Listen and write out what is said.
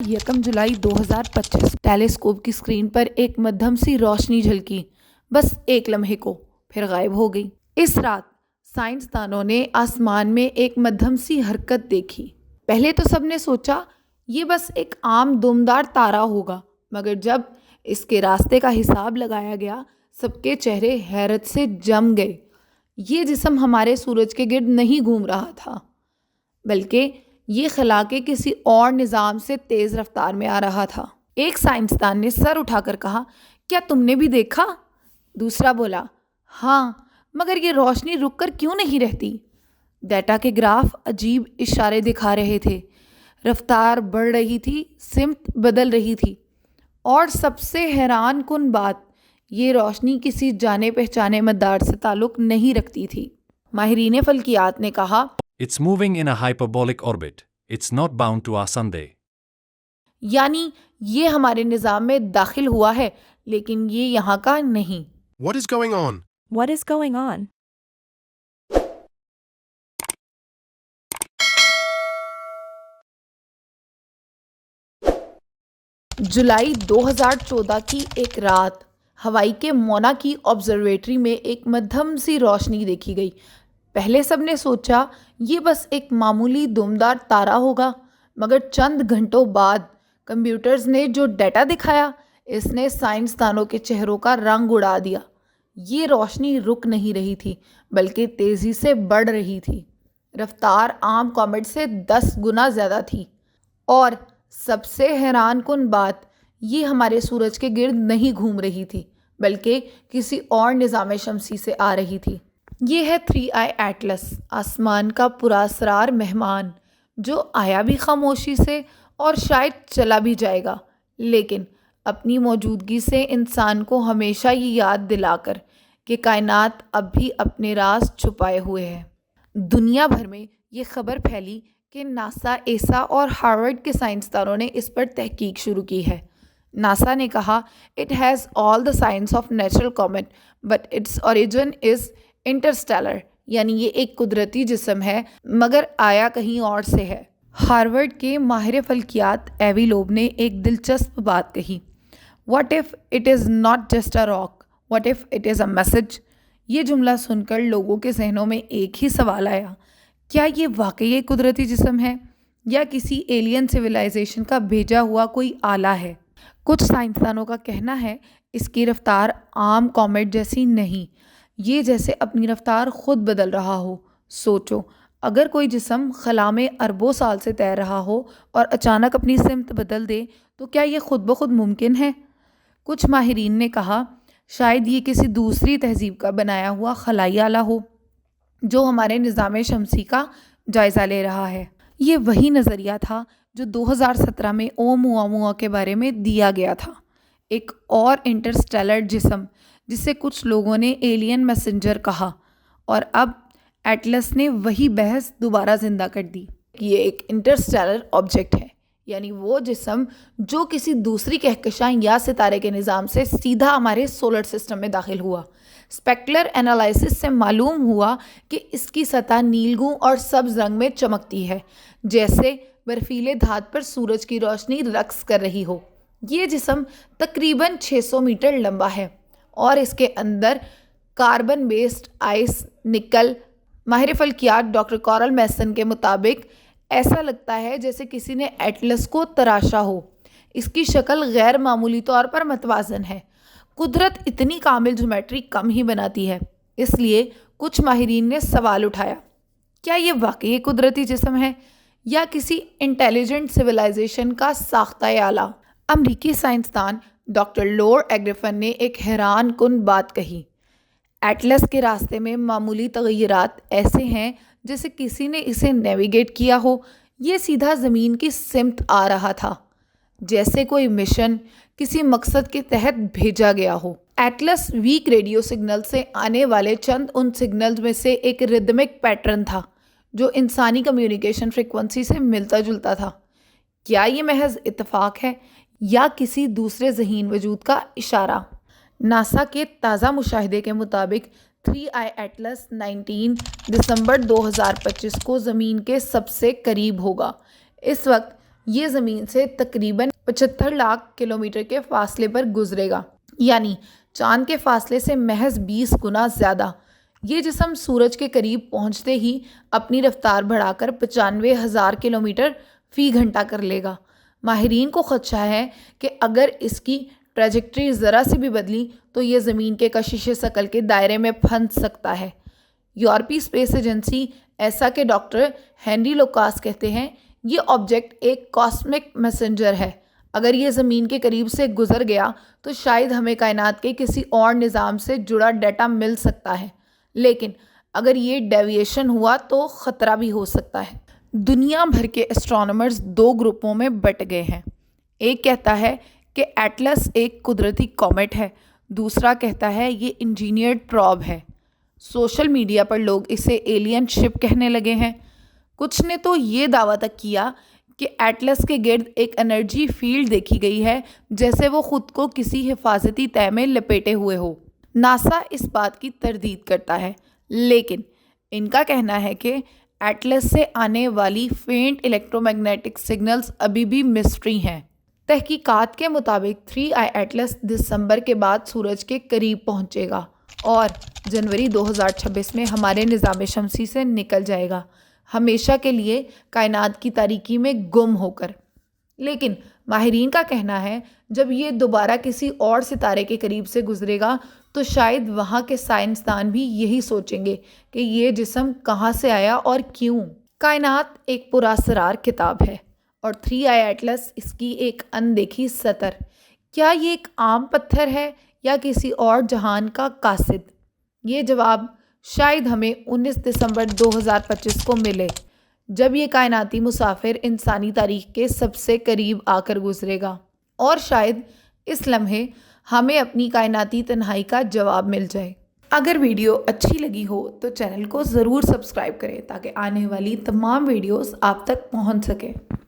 1 जुलाई 2025 telescope की screen पर एक मध्यम सी रोशनी झलकी, बस एक लम्हे को, फिर गायब हो गई। इस रात साइंसदानों ने आसमान में एक मध्यम सी हरकत देखी। पहले तो सबने सोचा ये बस एक आम दुमदार तारा होगा, मगर जब इसके रास्ते का हिसाब लगाया गया, सबके चेहरे हैरत से जम गए। ये जिस्म हमारे सूरज के गिर्द नहीं घूम रहा था, बल्कि ये खला के किसी और निज़ाम से तेज़ रफ्तार में आ रहा था। एक साइंसदान ने सर उठाकर कहा, क्या तुमने भी देखा? दूसरा बोला, हाँ, मगर ये रोशनी रुककर क्यों नहीं रहती? डेटा के ग्राफ अजीब इशारे दिखा रहे थे। रफ्तार बढ़ रही थी, सिमत बदल रही थी, और सबसे हैरान कुन बात, ये रोशनी किसी जाने पहचाने मदार से ताल्लुक़ नहीं रखती थी। माहिरीन फल्कियात ने कहा, It's moving in a hyperbolic orbit. It's not bound to our Sunday. यानी ये हमारे निज़ाम में दाखिल हुआ है, लेकिन ये यहाँ का नहीं। What is going on? What is going on? जुलाई 2014 की एक रात हवाई के मोना की ऑब्जर्वेटरी में एक मध्यम सी रोशनी देखी गई। पहले सबने सोचा ये बस एक मामूली दुमदार तारा होगा, मगर चंद घंटों बाद कंप्यूटर्स ने जो डेटा दिखाया, इसने साइंसदानों के चेहरों का रंग उड़ा दिया। ये रोशनी रुक नहीं रही थी, बल्कि तेज़ी से बढ़ रही थी। रफ्तार आम कॉमेट से 10 गुना ज़्यादा थी, और सबसे हैरान कुन बात, ये हमारे सूरज के गिर्द नहीं घूम रही थी, बल्कि किसी और निज़ाम शमसी से आ रही थी। ये है 3i एटलस, आसमान का पुरअसरार मेहमान, जो आया भी खामोशी से और शायद चला भी जाएगा, लेकिन अपनी मौजूदगी से इंसान को हमेशा ये याद दिलाकर कि कायनात अब भी अपने राज छुपाए हुए है। दुनिया भर में ये खबर फैली कि नासा, एसा और हार्वर्ड के साइंसदानों ने इस पर तहकीक शुरू की है। नासा ने कहा, it has all the science of natural comet but its origin is Interstellar, यानी ये एक कुदरती जिस्म है, मगर आया कहीं और से है। हार्वर्ड के माहिर फल्कियात एवी लोब ने एक दिलचस्प बात कही, what if it is not just a rock, what if it is a message. ये जुमला सुनकर लोगों के जहनों में एक ही सवाल आया, क्या ये वाकई एक कुदरती जिस्म है या किसी एलियन सिविलाइजेशन का भेजा हुआ कोई आला है? कुछ साइंसदानों का कहना है इसकी रफ्तार आम कॉमेट जैसी नहीं, ये जैसे अपनी रफ्तार खुद बदल रहा हो। सोचो, अगर कोई जिस्म खला में अरबों साल से तैर रहा हो और अचानक अपनी सिमत बदल दे, तो क्या ये खुद ब खुद मुमकिन है? कुछ माहिरीन ने कहा, शायद ये किसी दूसरी तहजीब का बनाया हुआ खलाई आला हो, जो हमारे निज़ाम शमसी का जायज़ा ले रहा है। ये वही नज़रिया था जो 2017 में ओमुआमुआ के बारे में दिया गया था, एक और इंटरस्टेलर जिस्म जिसे कुछ लोगों ने एलियन मैसेंजर कहा, और अब एटलस ने वही बहस दोबारा ज़िंदा कर दी। ये एक इंटरस्टेलर ऑब्जेक्ट है, यानी वो जिस्म जो किसी दूसरी कहकशां या सितारे के निज़ाम से सीधा हमारे सोलर सिस्टम में दाखिल हुआ। स्पेक्युलर एनालिसिस से मालूम हुआ कि इसकी सतह नीलगू और सब्ज़ रंग में चमकती है, जैसे बर्फीले धात पर सूरज की रोशनी रक्स कर रही हो। ये जिस्म तकरीबन 600 मीटर लंबा है और इसके अंदर कार्बन बेस्ड आइस, निकल। माहिर फल्कियात डॉक्टर कॉरल मैसन के मुताबिक ऐसा लगता है जैसे किसी ने एटलस को तराशा हो। इसकी शक्ल गैर मामूली तौर पर मतवाजन है। कुदरत इतनी कामिल ज्योमेट्री कम ही बनाती है, इसलिए कुछ माहिरीन ने सवाल उठाया, क्या ये वाकई एक कुदरती जिस्म है या किसी इंटेलिजेंट सिविलाइजेशन का साख्ता आला? अमरीकी साइंसदान डॉक्टर लोर एग्रिफन ने एक हैरान कुन बात कही, एटलस के रास्ते में मामूली तगय्युरात ऐसे हैं जैसे किसी ने इसे नेविगेट किया हो। ये सीधा ज़मीन की सिमत आ रहा था, जैसे कोई मिशन किसी मकसद के तहत भेजा गया हो। एटलस वीक रेडियो सिग्नल से आने वाले चंद उन सिग्नल्स में से एक रिदमिक पैटर्न था, जो इंसानी कम्युनिकेशन फ्रिक्वेंसी से मिलता जुलता था। क्या ये महज इत्तेफाक है या किसी दूसरे ज़हीन वजूद का इशारा? नासा के ताज़ा मुशाहिदे के मुताबिक 3i एटलस 19 दिसंबर 2025 को ज़मीन के सबसे करीब होगा। इस वक्त یہ زمین سے تقریباً 75 لاکھ کلومیٹر کے فاصلے پر گزرے گا، یعنی چاند کے فاصلے سے محض 20 گنا زیادہ۔ یہ جسم سورج کے قریب پہنچتے ہی اپنی رفتار بڑھا کر 95,000 کلومیٹر فی گھنٹہ کر لے گا۔ ماہرین کو خدشہ ہے کہ اگر اس کی ٹریجیکٹری ذرا سی بھی بدلی تو یہ زمین کے کشش ثقل کے دائرے میں پھنس سکتا ہے۔ یورپی اسپیس ایجنسی ایسا کے ڈاکٹر ہنری لوکاس کہتے ہیں، یہ آبجیکٹ ایک کاسمک میسنجر ہے۔ اگر یہ زمین کے قریب سے گزر گیا تو شاید ہمیں کائنات کے کسی اور نظام سے جڑا ڈیٹا مل سکتا ہے، لیکن اگر یہ ڈیویشن ہوا تو خطرہ بھی ہو سکتا ہے۔ دنیا بھر کے اسٹرانومرز دو گروپوں میں بٹ گئے ہیں۔ ایک کہتا ہے کہ ایٹلس ایک قدرتی کومیٹ ہے، دوسرا کہتا ہے یہ انجینئرڈ پروب ہے۔ سوشل میڈیا پر لوگ اسے ایلین شپ کہنے لگے ہیں۔ کچھ نے تو یہ دعویٰ تک کیا کہ ایٹلس کے گرد ایک انرجی فیلڈ دیکھی گئی ہے، جیسے وہ خود کو کسی حفاظتی تہہ میں لپیٹے ہوئے ہو۔ ناسا اس بات کی تردید کرتا ہے، لیکن ان کا کہنا ہے کہ ایٹلس سے آنے والی فینٹ الیکٹرو میگنیٹک سگنلز ابھی بھی مسٹری ہیں۔ تحقیقات کے مطابق 3i ایٹلس دسمبر کے بعد سورج کے قریب پہنچے گا اور جنوری 2026 میں ہمارے نظام شمسی سے نکل جائے گا، ہمیشہ کے لیے کائنات کی تاریکی میں گم ہو کر۔ لیکن ماہرین کا کہنا ہے جب یہ دوبارہ کسی اور ستارے کے قریب سے گزرے گا تو شاید وہاں کے سائنسدان بھی یہی سوچیں گے کہ یہ جسم کہاں سے آیا اور کیوں۔ کائنات ایک پراسرار کتاب ہے اور 3i ایٹلس اس کی ایک اندیکھی سطر۔ کیا یہ ایک عام پتھر ہے یا کسی اور جہان کا قاصد؟ یہ جواب شاید ہمیں 19 دسمبر 2025 کو ملے، جب یہ کائناتی مسافر انسانی تاریخ کے سب سے قریب آ کر گزرے گا، اور شاید اس لمحے ہمیں اپنی کائناتی تنہائی کا جواب مل جائے۔ اگر ویڈیو اچھی لگی ہو تو چینل کو ضرور سبسکرائب کریں تاکہ آنے والی تمام ویڈیوز آپ تک پہنچ سکیں۔